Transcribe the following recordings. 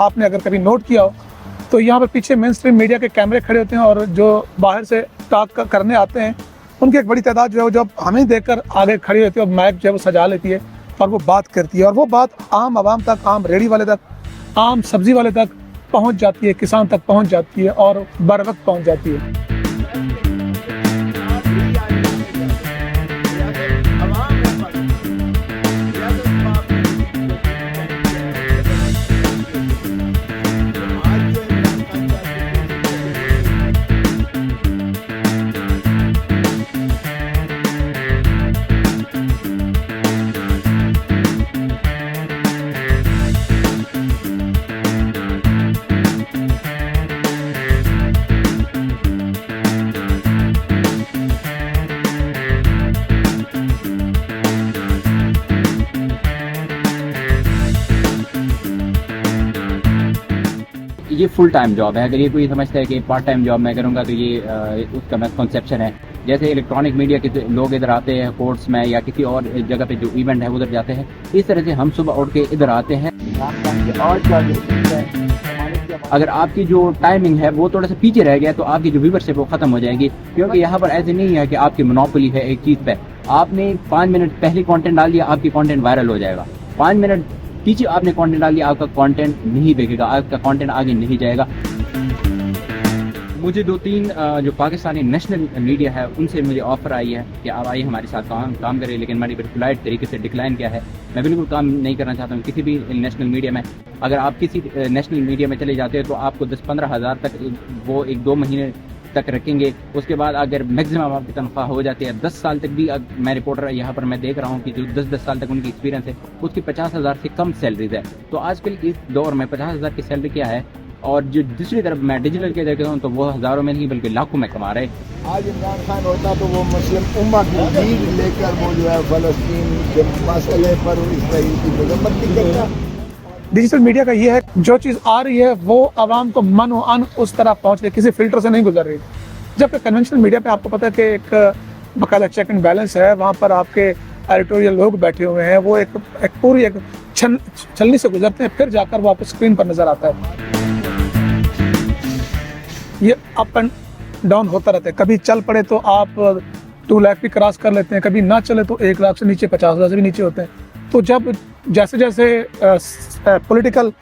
आपने अगर कभी नोट किया हो तो यहाँ पर पीछे मेन स्ट्रीम मीडिया के कैमरे खड़े होते हैं और जो बाहर से टॉक करने आते हैं उनकी एक बड़ी तादाद जो है जब हमें देखकर आगे खड़ी होती है और माइक जो है वो सजा लेती है और वो बात करती है और वो बात आम आवाम तक, आम रेहड़ी वाले तक, आम सब्जी वाले तक पहुँच जाती है, किसान तक पहुँच जाती है और बर वक्त पहुँच जाती है। ये फुल टाइम जॉब है। अगर ये कोई समझता है कि पार्ट टाइम जॉब मैं करूँगा तो ये उसका मिसकंसेप्शन है। जैसे इलेक्ट्रॉनिक मीडिया के लोग इधर आते हैं कोर्ट्स में या किसी और जगह पे जो इवेंट है उधर जाते हैं, इस तरह से हम सुबह उठ के इधर आते हैं। अगर आपकी जो टाइमिंग है वो थोड़ा सा पीछे रह गया तो आपकी जो व्यूवरशिप वो खत्म हो जाएगी, क्योंकि यहाँ पर ऐसे नहीं है कि आपकी मोनोपोली है एक चीज़ पे। आपने 5 मिनट पहले कंटेंट डाल दिया, आपकी कंटेंट वायरल हो जाएगा। 5 मिनट पीछे आपने कंटेंट डाल दिया, आपका कंटेंट नहीं बिकेगा, आपका कंटेंट आगे नहीं जाएगा। मुझे 2-3 जो पाकिस्तानी नेशनल मीडिया है उनसे मुझे ऑफर आई है कि आप आइए हमारे साथ काम करें, लेकिन मैंने पोलाइट तरीके से डिक्लाइन किया है। मैं बिल्कुल काम नहीं करना चाहता हूँ किसी भी नेशनल मीडिया में। अगर आप किसी नेशनल मीडिया में चले जाते हो तो आपको 10-15 हज़ार तक वो 1-2 महीने तक रखेंगे। उसके बाद अगर मैक्सिमम आपकी तनख्वाह हो जाती है 10 साल तक भी। मैं रिपोर्टर यहाँ पर मैं देख रहा हूँ कि जो 10-10 साल तक उनकी एक्सपीरियंस है उसकी 50,000 से कम सैलरीज है। तो आजकल इस दौर में 50,000 की सैलरी क्या है? और जो दूसरी तरफ मैं डिजिटल के देखता हूँ तो वो हज़ारों में नहीं बल्कि लाखों में कमा रहे। आज इमरान खान होता तो वो मुस्लिम उम्मा की लीड लेकर वो जो है फ़लस्तीन के मसले पर इसराइल की मजम्मत नहीं करता। डिजिटल मीडिया का ये है, जो चीज़ आ रही है वो आवाम को मन व अन उस तरह पहुँच रही है, किसी फिल्टर से नहीं गुजर रही। जबकि कन्वेंशनल मीडिया पे आपको पता है कि एक बाकायदा चेक एंड बैलेंस है, वहाँ पर आपके एडिटोरियल लोग बैठे हुए हैं, वो एक पूरी एक छलनी से गुजरते हैं, फिर जाकर वो आपको स्क्रीन पर नज़र आता है। ये अप एंड डाउन होता रहता है, कभी चल पड़े तो आप 2 लाख भी क्रॉस कर लेते हैं, कभी ना चले तो 1 लाख से नीचे, 50,000 से भी नीचे होते हैं। तो जब जैसे जैसे पॉलिटिकल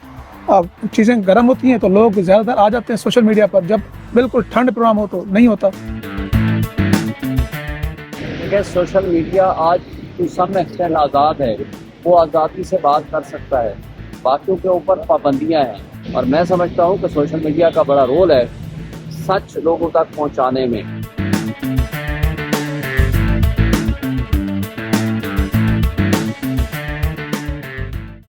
चीज़ें गर्म होती हैं तो लोग ज़्यादातर आ जाते हैं सोशल मीडिया पर। जब बिल्कुल ठंड प्रोग्राम हो तो नहीं होता। सोशल मीडिया आज टू सम एक्सटेंट आज़ाद है, वो आज़ादी से बात कर सकता है, बाकियों के ऊपर पाबंदियां हैं। और मैं समझता हूँ कि सोशल मीडिया का बड़ा रोल है सच लोगों तक पहुँचाने में।